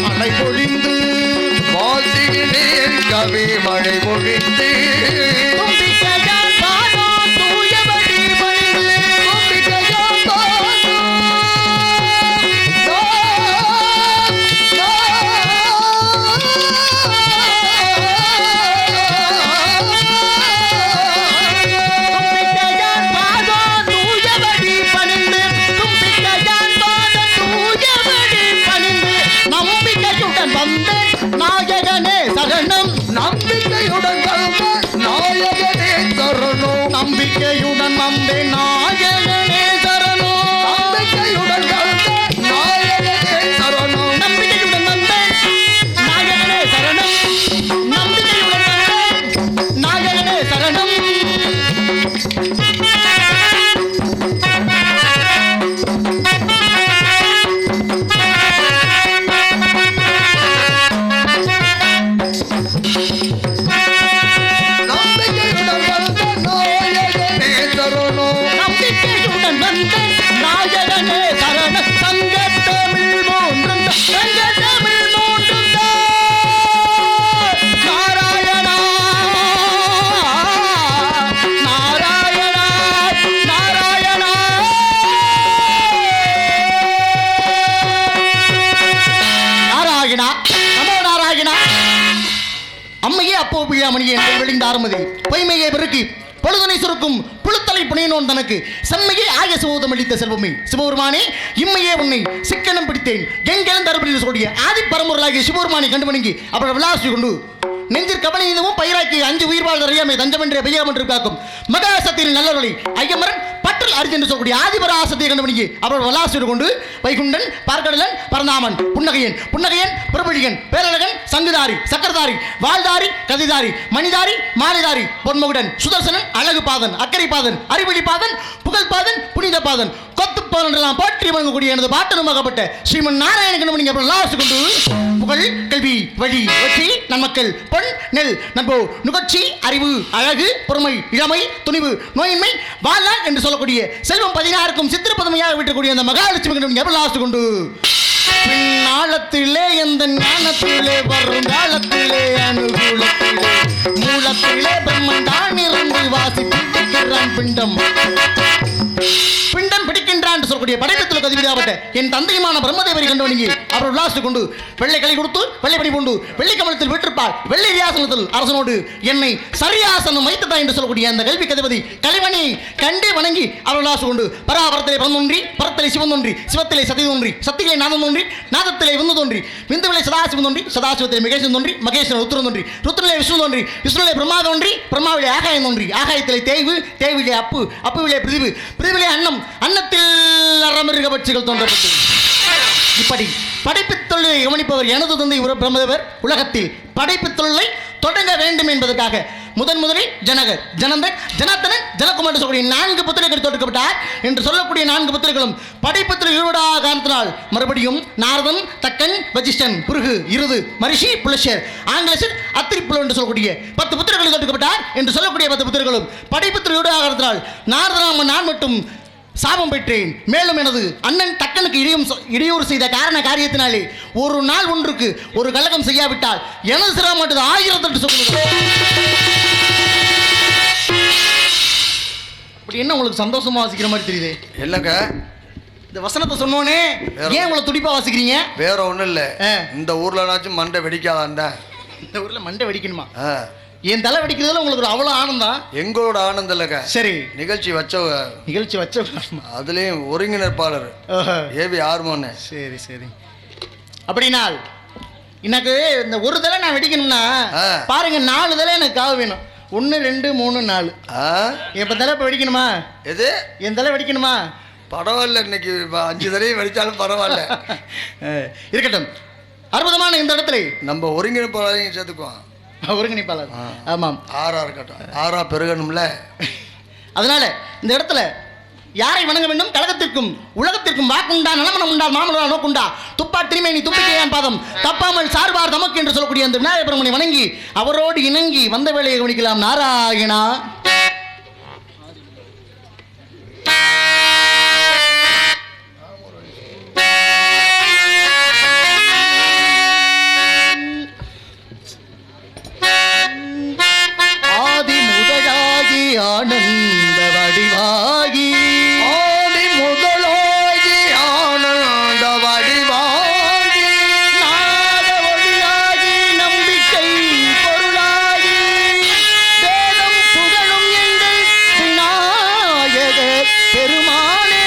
மழை பொழிந்து நம்பிக்கையுடன் நம்பே நாயகனே சரணம் நம்பிக்கையுடன் நாயகனே சரணம் நம்பிக்கையுடன் நம்பே நாயகனே சரணம் நம்பிக்கையுடன் நம்பே நாயகனே சரணம் பொய்மையை பெருக்கி பொழுதனை சுருக்கும் புழுத்தலை புனையனோன் தனக்கு செம்மையை ஆய சுவோதம் அளித்த செல்வமே சிவபெருமானே இம்மையே உன்னை சிக்கனம் பிடித்தேன் எங்கெழுந்து அறுபடி சொல்லிய ஆதி பரம்பொருளாகிய சிவபெருமானை கண்டு வணங்கி அப்புறம் விளாசி கொண்டு நெஞ்சிற் கவனியதும் பயிராக்கி அஞ்சு உயிர் வாழ்ந்த அறியாமை தஞ்சமென்றே பெய்யாமென்று காக்கும் மகாசத்தின் நல்லவர்களை ஐயமரன் பற்றல் அரிசி என்று சொல்லக்கூடிய ஆதிபராசத்தை கண்டுபிடிக்கி அவர் வலாசிடு கொண்டு வைகுண்டன் பார்க்கடலன் பரந்தாமன் புன்னகையன் பிரபுழிகன் பேரழகன் சங்குதாரி சக்கரதாரி வாழ்தாரி கதிதாரி மணிதாரி மாலைதாரி பொன்மகுடன் சுதர்சனன் அழகு பாதன் அக்கறை பாதன் அறிவழி பாதன் புகழ் பாதன் புனித பாதன் கொத்து பாதன் எல்லாம் போற்றி வழங்கக்கூடிய எனது பாட்டனுமாகப்பட்ட ஸ்ரீமன் நாராயண கண்டுபிடிங்க அப்புறம் லாசு கொண்டு புகழ் கல்வி வழி வெற்றி நன்மக்கள் பொன் நெல் நண்போ நுகர்ச்சி அறிவு அழகு பொறுமை இளமை துணிவு நோயின்மை வாழ்நாள் என்று சொல்லக்கூடிய செல்வம் 16க்கும் சித்திரப்பதமையாக விட்டக்கூடிய அந்த மகாலட்சுமி எவ்வளவு கொண்டு பின்னாளத்திலே எந்த ஞானத்திலே வரும் காலத்திலே அனுகூலத்திலே மூலத்திலே பிரம்மன் தான் இருந்து வாசி பிடிக்கிறான் பிண்டம் பிடிக்கின்றான் என்று சொல்லக்கூடிய படைப்பத்தில் அதிபதியாகப்பட்ட என் தந்தையுமான பிரம்மதேவரை கண்டு வணங்கி அவர் உல்லாசு கொண்டு வெள்ளை களி கொடுத்து வெள்ளை பணி கொண்டு வெள்ளை கமலத்தில் விட்டிருப்பார் வெள்ளை ஆசனத்தில் அரசனோடு என்னை சரியாசனம் வைத்ததா என்று சொல்லக்கூடிய அந்த கல்வி அதிபதி கலைவணியை கண்டே வணங்கி அவர் உல்லாசு கொண்டு பராபரத்திலே பரந்தொன்றி பரத்திலே சிவன் தோன்றி சிவத்திலே சதி தோன்றி சத்திலே நாதம் தோன்றி நாதத்திலே விந்து தோன்றி விந்துவிலே சதாசிவம் தோன்றி சதாசிவத்திலே மகேசன் தோன்றி மகேசன் ருத்ரன் தோன்றி ருத்ரனிலே விஷ்ணு தோன்றி விஷ்ணுவிலே பிரம்மா தோன்றி பிரம்மாவிலே ஆகாயம் தோன்றி ஆகாயத்திலே தேய்வு தேய்விலே அப்பு அப்புவிலே பிரிவு பிரிவிலே அன்னம் அன்னத்தில் அறமிருக பட்சிகள் தோன்றப்பட்டு இப்படி படைப்புத் தொழிலை கவனிப்பவர் எனது தந்தை பிரம்மதேவர் உலகத்தில் படைப்புத் தொழிலை தொடங்க வேண்டும் என்பதற்காக முதலில் ஜனகர் ஜனந்தன் ஜனத்தனன் ஜனகுமார் என்று சொல்லக்கூடிய 4 புத்திரர்கள் தோற்கப்பட்டார் என்று சொல்லக்கூடிய 4 புத்திரர்களும் படைப்பத்தில் ஈடுபடாத காரணத்தினால் மறுபடியும் நாரதன் தக்கன் வசிஷ்டன் புருகு இருது மரிஷி புலஷர் ஆங்கிலசர் அத்திரிப்புல என்று சொல்லக்கூடிய 10 புத்திரர்கள் தோற்கப்பட்டார் என்று சொல்லக்கூடிய 10 புத்திரர்களும் படைப்பத்தில் ஈடுபடாத காரணத்தினால் நாரதனாம நான் மட்டும் சாபம் பெற்றேன். மேலும் எனது அண்ணன் தக்கனுக்கு இடையூறு செய்த காரியத்தினாலே ஒரு நாள் ஒன்றுக்கு ஒரு கலகம் செய்யாவிட்டால் எனது சிரமம் மட்டும் 1000 சொல்லுங்க. அப்படி என்ன உங்களுக்கு சந்தோஷமா வாசிக்கிற மாதிரி தெரியுது? இல்லைங்க, இந்த வசனத்தை சொன்னோனே ஏன் உங்களை துடிப்பா வாசிக்கிறீங்க? வேற ஒன்றும் இல்லை, இந்த ஊர்லனாச்சும் மண்டை வெடிக்காதாண்டா. இந்த ஊர்ல மண்டை வெடிக்கணுமா? என் தலை வெடிக்கிறதுல உங்களுக்கு அவ்வளோ ஆனந்தம்? எங்களோட ஆனந்தம் இல்லைங்க. சரி, நிகழ்ச்சி வச்ச அதுலேயும் ஒருங்கிணைப்பாளர் ஏவி ஹார்மோன். சரி சரி, அப்படினால் எனக்கு இந்த ஒரு தலை நான் வெடிக்கணும்னா பாருங்க 4 தலை எனக்கு காவு வேணும். 1 2 3 4. எப்போ தலை இப்போ வெடிக்கணுமா? எது என் தலை வெடிக்கணுமா? பரவாயில்ல, இன்னைக்கு 5 தலையும் வெடித்தாலும் பரவாயில்ல. இருக்கட்டும். அற்புதமான இந்த இடத்துல நம்ம ஒருங்கிணைப்பாளரையும் சேர்த்துக்குவோம். ஒருங்கிணைப்பாளர், ஆமாம், ஆறா இருக்கட்டும், ஆறா பெருகணும்ல. அதனால இந்த இடத்துல யாரை வணங்க வேண்டும்? கழகத்திற்கும் உலகத்திற்கும் வாக்குண்டா நலமனம் உண்டா மாமலா நோக்குண்டா துப்பா திருமேனி துப்பிக்கையான் பாதம் தப்பாமல் சார்பார் தமக்கு என்று சொல்லக்கூடிய அந்த விநாயகப் பெருமனை வணங்கி அவரோடு இணங்கி வந்த வேலையை கவனிக்கலாம். நாராயணா ஆனந்த வடிவாகி ஆதி முதலாகி ஆனந்த வடிவாகி நாத ஒளியாகி நம்பிக்கை பொருளாகி வேதம் புகழும் எங்கள் விநாயக பெருமானே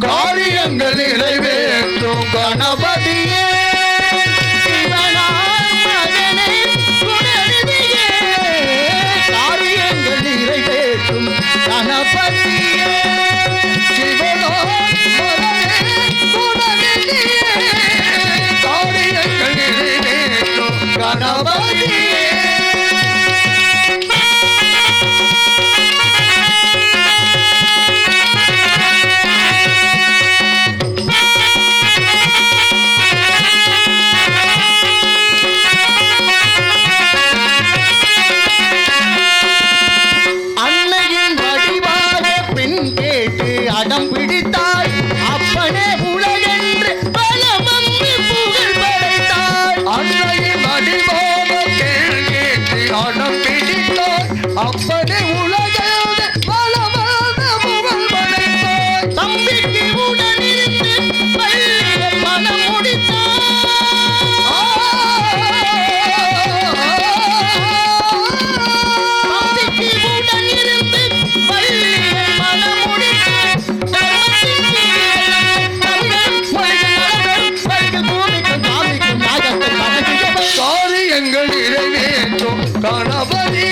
காரியங்கள் நிறைவேற்றும் கணபதியே காரியங்கள் நிறைவேற்றும் கணபதியே காரியங்கள் நிறைவேற்றும் கணபதியே அடம் பிடித்தாய் அப்பனே உலகென்று பலமம் புகழ் படைத்தாய். அன்னையின் அடிவாக கேட்டு அடம் பிடித்தாய் அப்பனே உலகென்று பலமான புகழ் படைத்தாய். தம்பிக்கு உடனிருந்து பள்ளியில் மனம் முடித்தாய். தம்பிக்கு உடனிருந்து பள்ளியில் மனம் முடித்தாய். காரியங்கள் நிறைவேற்றும் கணபதி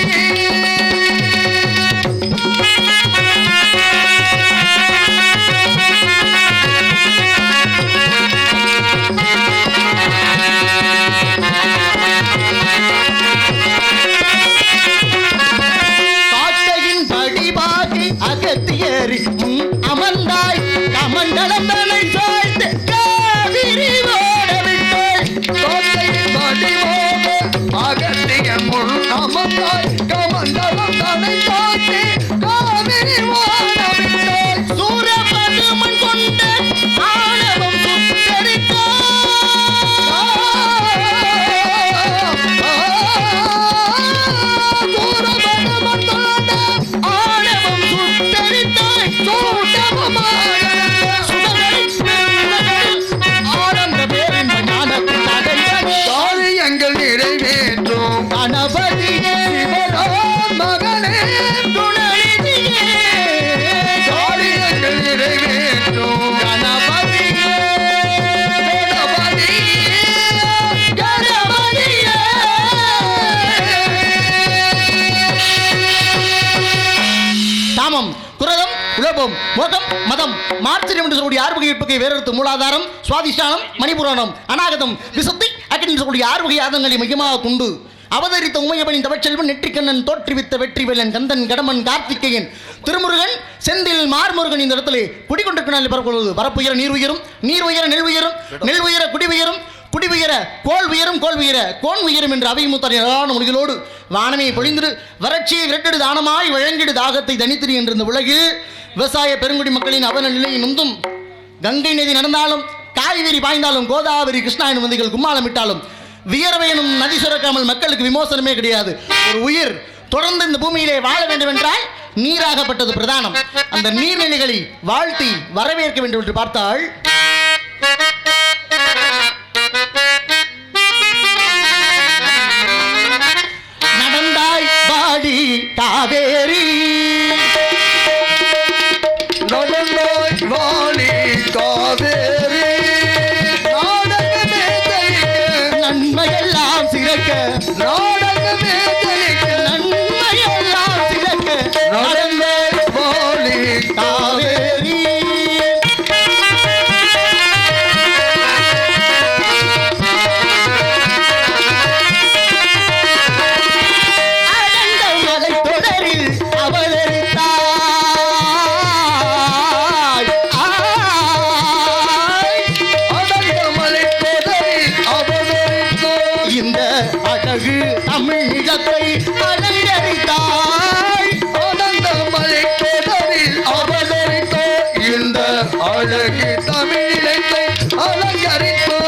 காட்டையின் படிவாகி அகத்தியறி அமர்ந்தாய் கமண்டலம் தலை சாய்த்து காவிரி ஓடவிட்டாய். காட்டையின் படிவாக அகத்திய முன் அமர்ந்தாய் கமண்டலம் தலை சாய்த்து காவிரி ஓடவிட்டாய். காரியங்கள் நிறைவேற்றும் கணபதியே சிவராம் மகனே துணையே காரியங்கள் நிறைவேற்றும் கணபதியே கணபதியே தாமம் குரதம் உலபம் மோகம் மதம் மார்ச்சரியம் என்று சொல்லக்கூடிய ஆறு வகை இருப்பகை வேறெடுத்து மூலாதாரம் சுவாதிஷ்டானம் மணிபுராணம் அநாகதம் விசுத்தி அக்கினி என்று சொல்லக்கூடிய ஆறு வகை ஆதங்களை மையமாக கொண்டு அவதரித்த உமையவனின் தவச்செல்வன் நெற்றிக்கண்ணன் தோற்றுவித்த வெற்றிவேலன் கந்தன் கடமன் கார்த்திகேயன் திருமுருகன் செந்தில் மார்முருகன் இந்த இடத்துல குடிக்கொண்டிருக்கிறார்கள் பரப்பொழுது பரப்பு உயர நீர் உயரும் நீர் உயர நெல் உயரும் நெல் உயர குடி உயரும் குடி உயர கோள் உயரும் கோள் உயர கோன் உயரும் என்று அவைமுத்தார் ஏராள மொழிகளோடு வானமே பொழிந்திரு வறட்சியை விரட்டிடு தானமாய் வழங்கிடு தாகத்தை தனித்திரு என்ற இந்த உலகில் விவசாய பெருங்குடி மக்களின் அவல நிலையை நொந்தும் கங்கை நதி நடந்தாலும் காவிரி பாய்ந்தாலும் கோதாவரி கிருஷ்ணா எனும் நதிகள் கும்மாளமிட்டாலும் வியர்வை எனும் நதி சுரக்காமல் மக்களுக்கு விமோசனமே கிடையாது. ஒரு உயிர் தொடர்ந்து இந்த பூமியிலே வாழ வேண்டும் என்றால் நீராகப்பட்டது பிரதானம். அந்த நீர்நிலைகளை வாழ்த்தி வரவேற்க வேண்டும் என்று பார்த்தால் நடந்தாய் பாடி காவேரி நடந்தாய் வாணி காவேரி நாடகமே தெளிக்க நன்மையெல்லாம் சிறக்க நாடகமே தெளிக்க நன்மையெல்லாம் சிறக்க நடந்தாய் வாணி காவேரி அடங்க மலை தொடரில் அவதரித்தாய் அடங்கமலை கோதரில் அவதரித்தோ இந்த அழகு தமிழ் நிலத்தை அலங்கரித்தாய் அடங்கமலை கோதரில் அவதரித்தோ இந்த அழகு தமிழிலத்தை அலங்கரித்தோ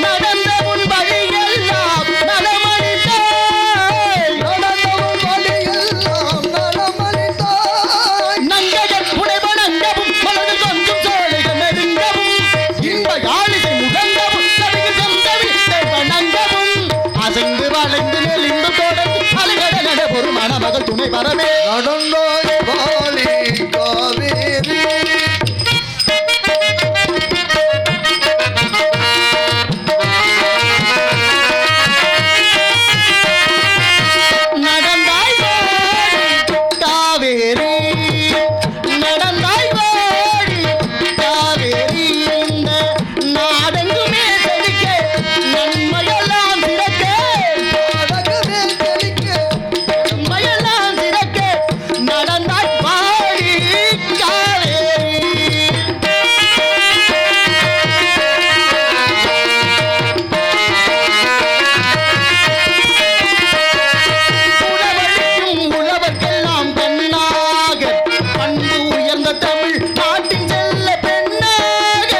நடந்த உன் வழியெல்லாம் நலமளித்தாய் நடந்தவன் வழியெல்லாம் நலமளித்தாய் நங்கையர் புடைவணங்கவும் மலர்கள் கொஞ்சம் சோலைகள் நெருங்கவும் இன்ப யாழிசை முழங்கவும் நடிகர் சொந்தவி வணங்கவும் அசைந்து வளைந்து நெளிந்து தொடர்ந்து அலைகட நட ஒரு மணமகள் துணை வரவே நடந்தாய் வாழி காவேரி நடந்தாய் வாடி காவேரி நடந்தாய் வாடி காவேரி இந்த நாடெங்குமே செழிக்க நன்மையெல்லாம் சிறக்க அழகமே தெளிக்க நன்மையெல்லாம் சிறக்க நடந்தாய் வாடி காவேரி உழவழிக்கும் உழவர்க்கெல்லாம் பெண்ணாக பண்பு உயர்ந்த தமிழ் நாட்டின் செல்ல பெண்ணாக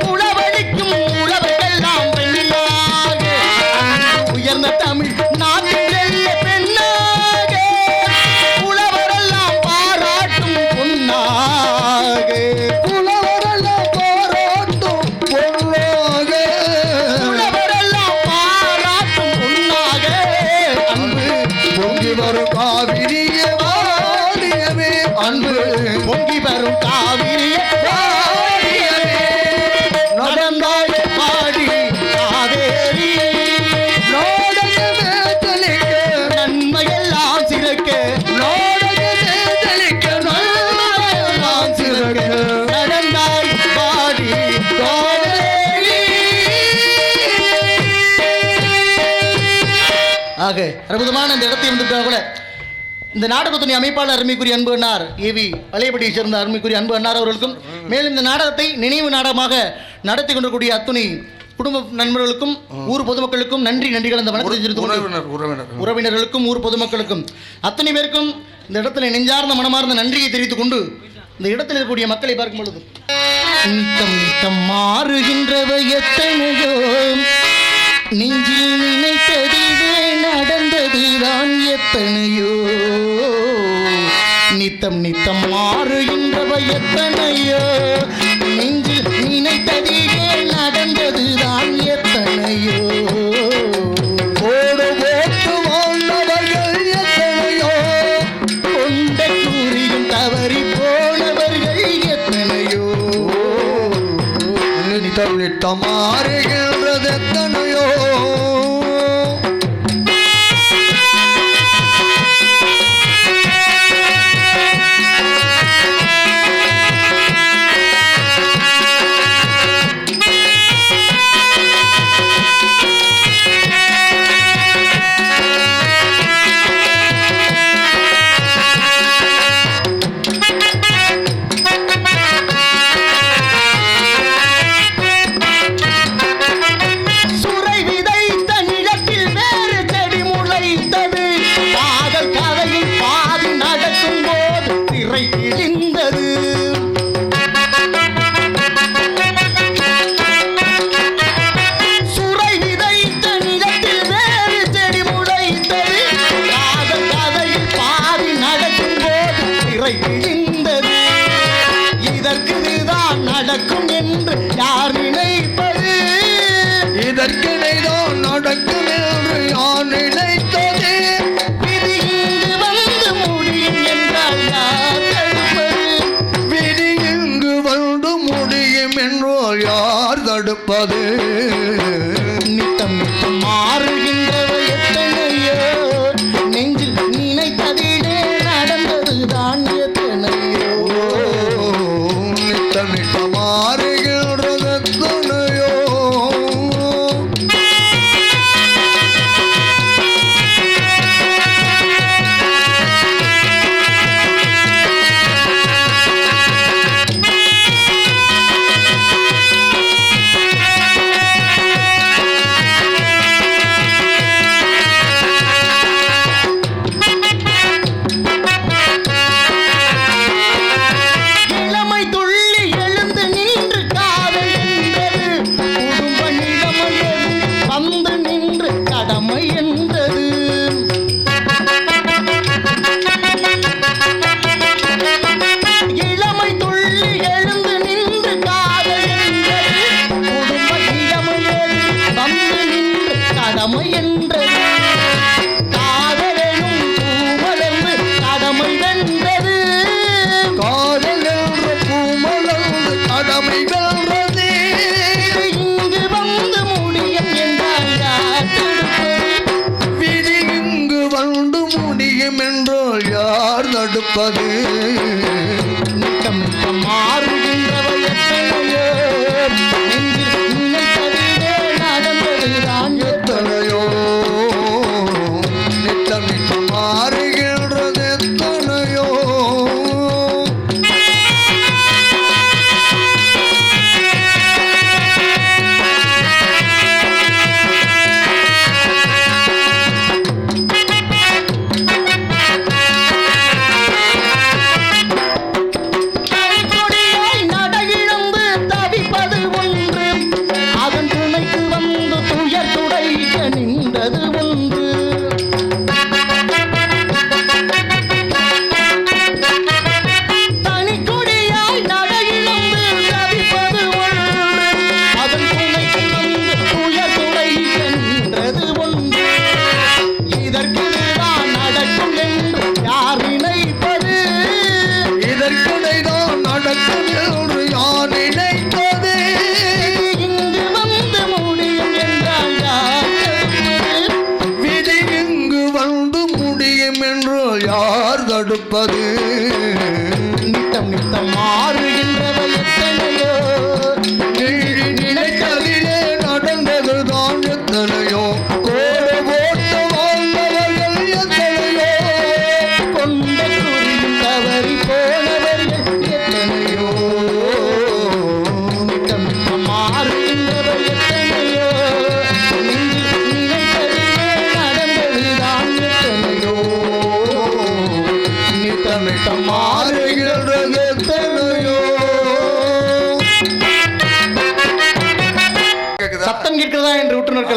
உழவழிக்கும் உழவர்க்கெல்லாம் பெண்ணாக பண்பு உயர்ந்த தமிழ் நாட்டின் செல்ல பெண்ணாக உழவரெல்லாம் பாராட்டும் பொன்னாக புலவரெல்லாம் பாராட்டும் பொருளாக உழவரெல்லாம் பாராட்டும் பொன்னாக அன்பு பொங்கி வரும் காவிரியே வாழியவே அன்பு பொங்கி வரும் காவிரிய வாழியவே நடந்தாய் பாடி காவேரி நாடகமே தெளிக்க நன்மையெல்லாம் சிறக்க நாடகமே தெளிக்க நன்மையெல்லாம் சிறக்க நடந்தாய் பாடி காவேரி. ஆக அற்புதமான இந்த இடத்தை வந்துட்டா கூட இந்த நாடகத்துடைய அமைப்பாளர் அருமைக்குரிய அன்பு அண்ணார் ஏவி பழையபடியை சேர்ந்த அருமைக்குரிய அன்பு அண்ணார் அவர்களுக்கும் மேலும் இந்த நாடகத்தை நினைவு நாடகமாக நடத்தி கொண்டிருக்கூடிய அத்துணை குடும்ப நண்பர்களுக்கும் ஊர் பொதுமக்களுக்கும் நன்றிகள் அந்த வணக்கத்தை தெரிவித்துக் கொண்டு உறவினர்களுக்கும் ஊர் பொதுமக்களுக்கும் அத்தனை பேருக்கும் இந்த இடத்துல நெஞ்சார்ந்த மனமார்ந்த நன்றியை தெரிவித்துக் கொண்டு இந்த இடத்தில் இருக்கக்கூடிய மக்களை பார்க்கும் பொழுது நித்தம் நித்தம் மாறுகின்றவை எத்தனையோ நெஞ்சில் நினைத்ததிலே நடந்ததுதான் எத்தனையோ நித்தம் நித்தம் மாறுகின்றவை எத்தனையோ நெஞ்சில் நினைத்ததிலே நடந்ததுதான் எத்தனையோ கோடு போட்டு வாழ்ந்தவர்கள் எத்தனையோ கொண்ட கூறியும் தவறி போனவர்கள் எத்தனையோ நித்தம் நித்தம் மாறுகின்றது எத்தனையோ சுரை விதைத்த நிலத்தில் வேறு செடி முளைத்தது காதல் கதையில் பாதி நடக்கும் போது திரை கிழிந்தது சுரை விதைத்த நிலத்தில் வேறு செடி முளைத்தது காதல் கதையில் பாதி நடக்கும் போது திரை கிழிந்தது இதற்கு இதுதான் நடக்கும் என்று யார் நினைப்பது இதற்கிடைதான் நடக்கும் என்று யார் நினைத்தது விதி இங்கு வந்து முடியும் என்றால் யார் தடுப்பது விதி இங்கு வந்து முடியும் என்றோ யார் தடுப்பது நித்தம் நித்தம் மாறுகின்றவை எத்தனையோ நெஞ்சில் நினைத்ததிலே நடந்ததுதான் எத்தனையோ நித்தம் நித்தம் மாறுகின்றது எத்தனையோ இளமை துள்ளி எழுந்து நின்று காதல் என்றது குடும்ப நிலைமையது வந்து நின்று கடமை என்றது இளமை துள்ளி எழுந்து நின்று காதல் என்றது குடும்ப நிலைமையது வந்து நின்று கடமை என்றது காதலும் பூமலர்ந்து கடமை வென்றது காதல் என்ற பூமலர்ந்து கடமை வென்றது இங்கு வந்து முடியும் என்றால் யார் தடுப்பது விதி இங்கு வந்து முடியும் என்றோ யார் தடுப்பது நித்தம் நித்தம் மாறுகின்றவை எத்தனையோ நெஞ்சில் நினைத்ததிலே நடந்ததுதான் எத்தனையோ நித்தம் நித்தம் மாறுகின்றது எத்தனையோ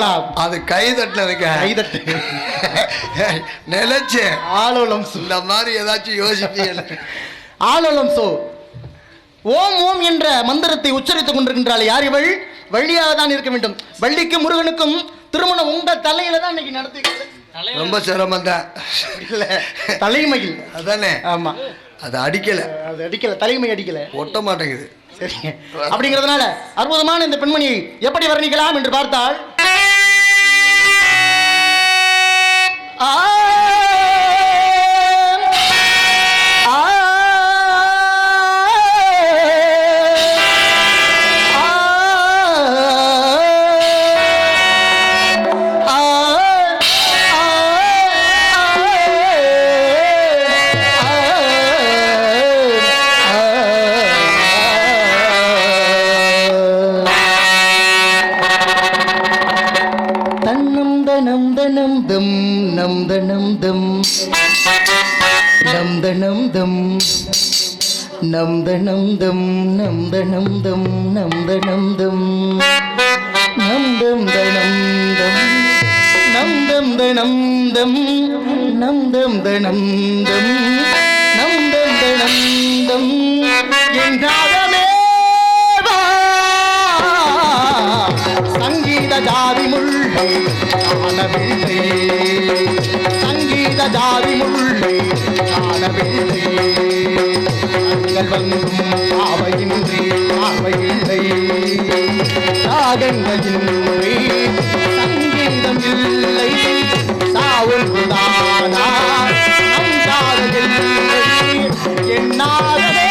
தட்டலாம். அது கை தட்டினதுக்கு கைதட்டு நினைச்சேன். ஆலோலம் சோ. இந்த மாதிரி ஏதாச்சும் யோசிப்பீங்க. ஆலோலம் சோ. ஓம் ஓம் என்ற மந்திரத்தை உச்சரித்துக் கொண்டிருக்கின்றாள். யார் இவள்? வள்ளியாக தான் இருக்க வேண்டும். வள்ளிக்கும் முருகனுக்கும் திருமணம் உங்க தலையில தான் இன்னைக்கு நடத்தி. ரொம்ப சிரமம் தான். இல்ல தலைமையில் அதானே. ஆமா, அது அடிக்கல, அது அடிக்கல, தலைமை அடிக்கல, ஒட்ட மாட்டேங்குது. சரிங்க. அப்படிங்கிறதுனால அற்புதமான இந்த பெண்மணியை எப்படி வர்ணிக்கலாம் என்று பார்த்தால், சங்கீத ஜாதி முல்லை காணவில்லை, சங்கீத ஜாதி முல்லை காணவில்லை, கண்கள் வந்தும் ஆவையின்றி ஆவையில்லை, ராகங்களின்றி சங்கீதம் இல்லை, சாவுதானா நம் காதலில்லை என்னாகவே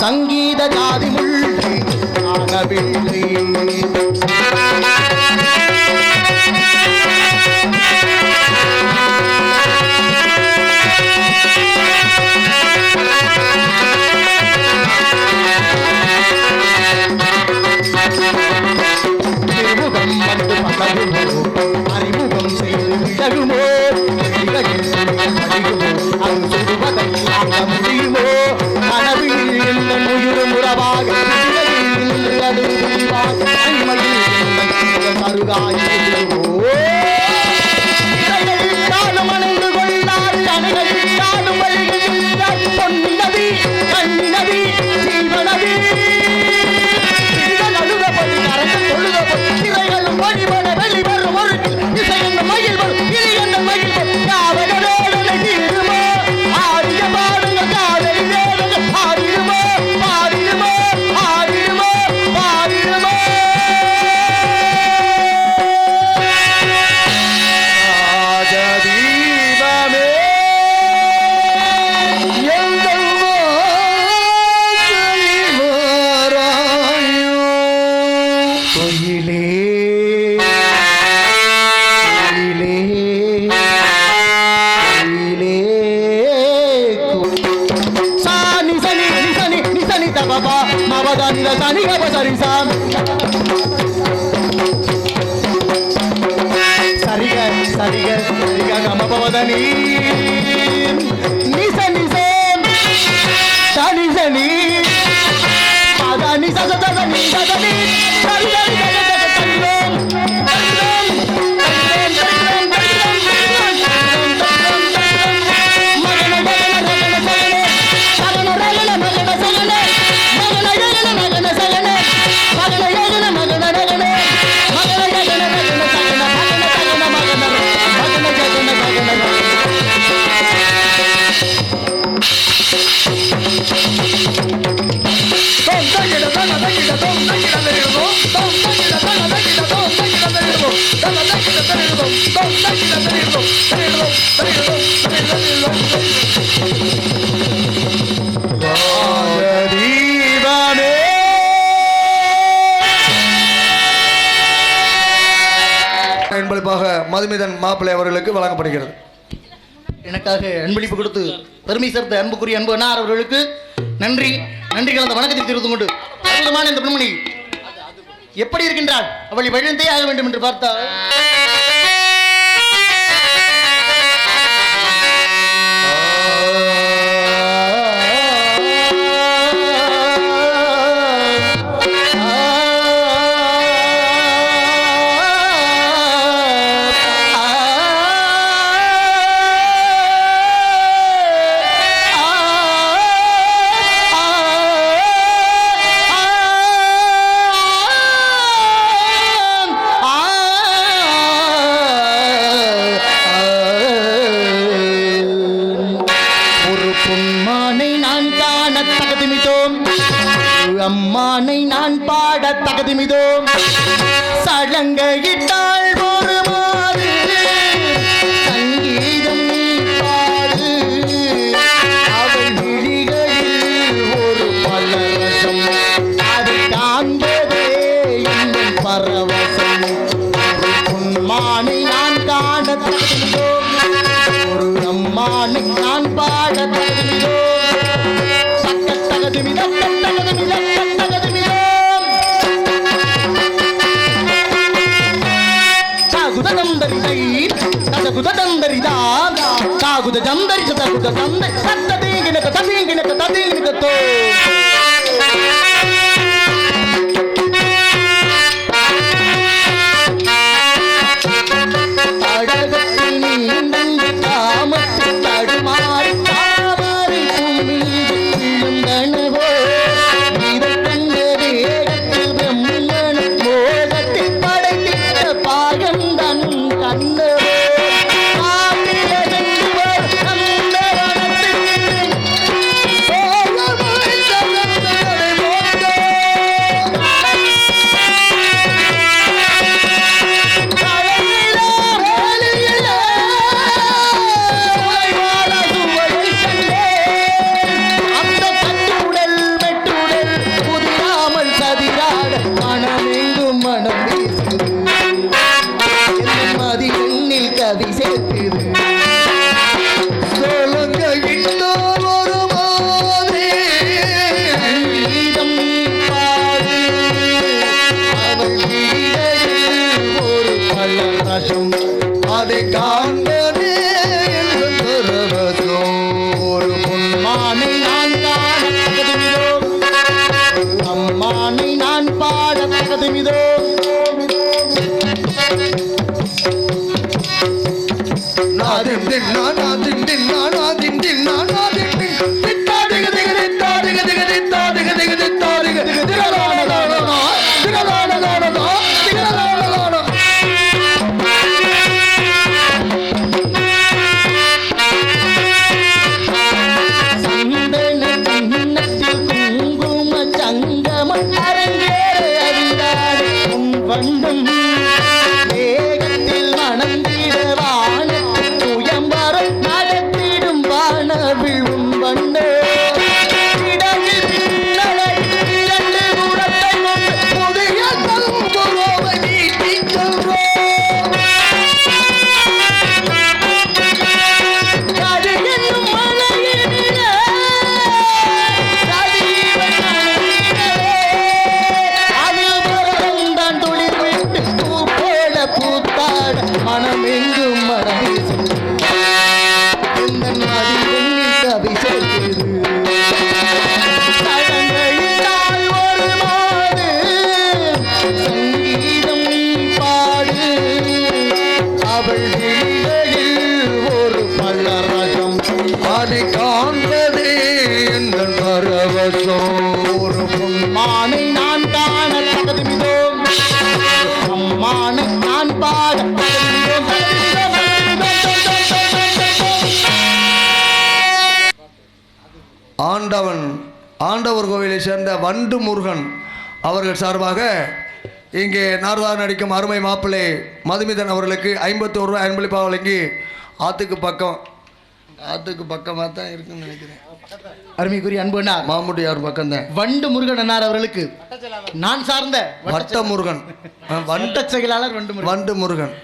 சங்கீத ஜாதி முல்லை காணவில்லை. திருமுகம் வந்து பழகுமோ, அறிமுகம் செய்து விலகுமோ, படிக்குமோ, அது சுடுவதை ஆக முடியுமோ, கனவில் எந்த உயிரும் உறவாக அது புரிவாக தன்மையில் கருகாயிருமோ, காலம் அணைந்து கொண்டால் கனைகளில் காணும் வழிகள் பொன்னி நதி கண்ணி நதி ஜீவநதி அழுதபடி கரங்கள் தொழுதபடி திரைகளும் வழிபட வெளிவரும் ஒரு இசை என்ற மயில் வரும் இனி என்ற மயில் வரும் யாவனோடு தீருமோ ஆடிய பாடுங்க காதலி வேதங்கள் ஆடிடுமோ பாடிடுமோ ஆடிடுமோ பாடிடுமோ ராஜதீபமே எங்கள் கோயிலே கோயிலே கோயிலே சானி சனி நிசனி நிசனி தபபா மவதானி சனி கபசரி சாம் சரிக சரிக சரிக கமபவதனி நிசனி சேம் சனி சனி பதனி சததனி சதனி சரி சரி சரி சரி என்பதற்காக மதுமிதன் மாப்பிள்ளை அவர்களுக்கு வழங்கப்படுகிறது. எனக்காக அன்பளிப்பு கொடுத்து பெருமை சேர்த்த அன்புக்குரிய அன்பு அண்ணார் அவர்களுக்கு நன்றி. நன்றி கலந்த வணக்கத்தை தெரிவித்துக் கொண்டு அற்புதமான இந்த பெண்மணி எப்படி இருக்கின்றாள்? அவளை வழிந்தே ஆக வேண்டும் என்று பார்த்தால் பொன்மானை நான் காண தகுதிமிதோம், அம்மானை நான் பாட தகுதிமிதோம். சலங்கையிட்டாள் ஒரு மாறு சங்கீதம் நீ பாடு, அவள் விழிகளில் ஒரு பலரசம், அது காண்பதே இன்னும் பரவசம். பொன்மானை நான் காண தகுதிமிதோம், ஒரு அம்மானை நான் பாட தகுதிமிதோம். தகுதிமிதம் தகுதிமிதம் தகுதிமிதம் காகுதந்தரிதை தகுதந்தரிதா காகுத ஜந்தரி தகுத ஜந்த தத்ததீங்கினக ததீங்கினக ததீங்கினகதோ. அதை காண்பதே என்று பரவசம். ஒரு பொன்மானை நான் காண தகுதிமிதோம், அம்மானை நான் பாட தகுதிமிதோம். நாதின் தின்னா நாதின் தின்னா நாதின் தின்னா நாதின் தித்தாதிக திகதி தாதிக திகதி தாதிக திகதி தாதிக திகலானதானோ திகலானதானோ திகலானதானோ. வண்ணம் வேகத்தில் மணந்திட வானத்தில் துயம்பர நடத்திடும் வானவில் உன் வண்ண இடத்தில் பின்னலை இரண்டு புறத்தை புதிய கல்புரோவை நீட்டிச் சென்றோம். அது என்னும் மலையினிலே சதீவன் மனதிலே அதில் பரவந்தான் துளிர் விட்டு பூ போல பூத்தாட மனமெங்கும் மனவீசும் இந்த நதியில் கவி சேர்க்கிறது. சடங்கையிட்டால் ஒரு மாறு சங்கீதம் நீ பாடு, அவள் விழிகளில் ஒரு பல்லரசம், அதை காண்பதே என்று பரவசம். ஒரு பொன்மானை நான் காண தகுதிமிதோம், அம்மானை நான் பாட தகுதிமிதோம். ஆண்டவர் கோவிலை சேர்ந்த வண்டு முருகன் அவர்கள் சார்பாக இங்கே நாரதா நடிக்கும் அருமை மாப்பிள்ளை மதுமிதன் அவர்களுக்கு 51 ரூபாய் அன்பளிப்பாக வழங்கி ஆற்றுக்கு பக்கமாக தான் இருக்குன்னு நினைக்கிறேன். அருமைக்குரிய அன்புனா மாமுட்டியார் பக்கம்தான். வண்டு முருகன் அண்ணார் அவர்களுக்கு நான் சார்ந்த வட்ட முருகன் வட்ட செயலாளர் வண்டு முருகன்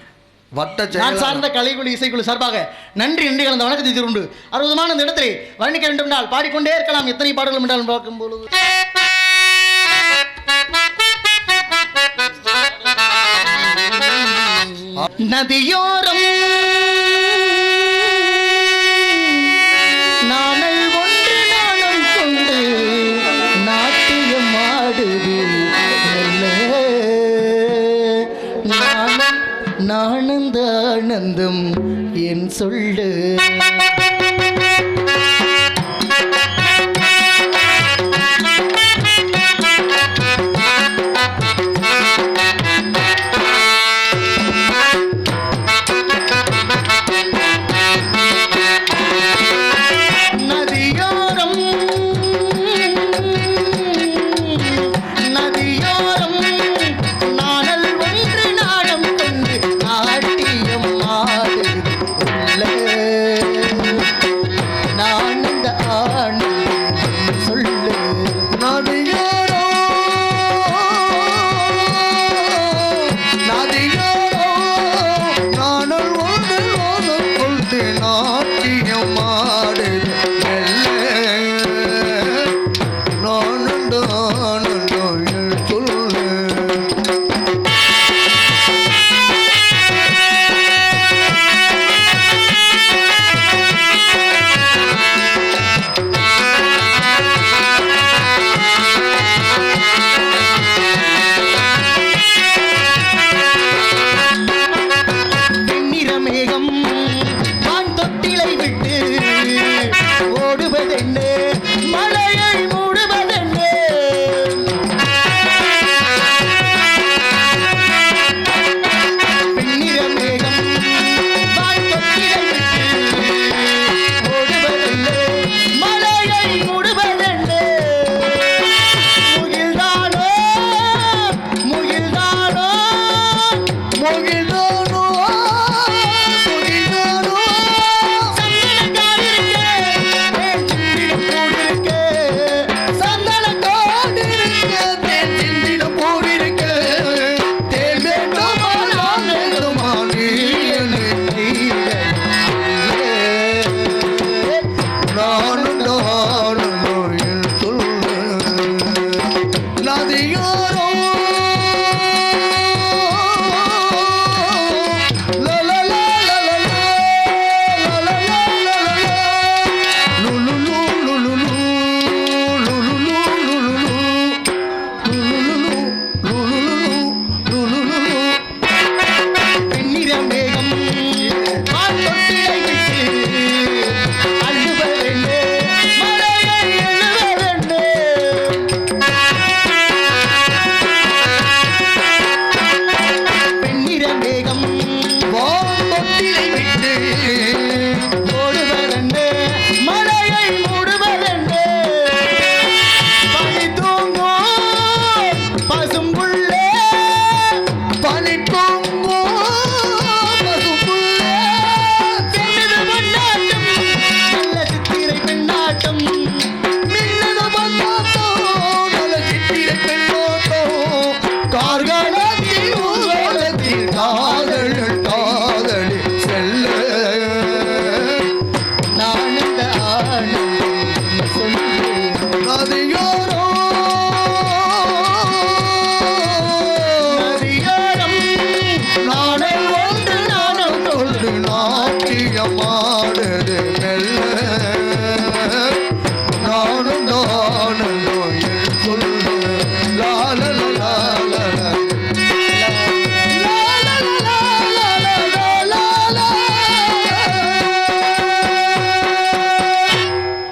வட்ட நான் சார்ந்த கலைக்குழு இசைக்குழு சார்பாக நன்றி நன்றி கலந்த வணக்கத்தை திருண்டு அற்புதமான இந்த இடத்திலே வர்ணிக்க வேண்டும் என்றால் பாடிக்கொண்டே இருக்கலாம். எத்தனை பாடல்கள் என்றால் பார்க்கும் பொழுது நதியோரம் நாணல் ஒன்று நாணம் கொண்டு நாட்டியம் ஆடுது நாணந்த ஆனந்தம் என் சொல்லு.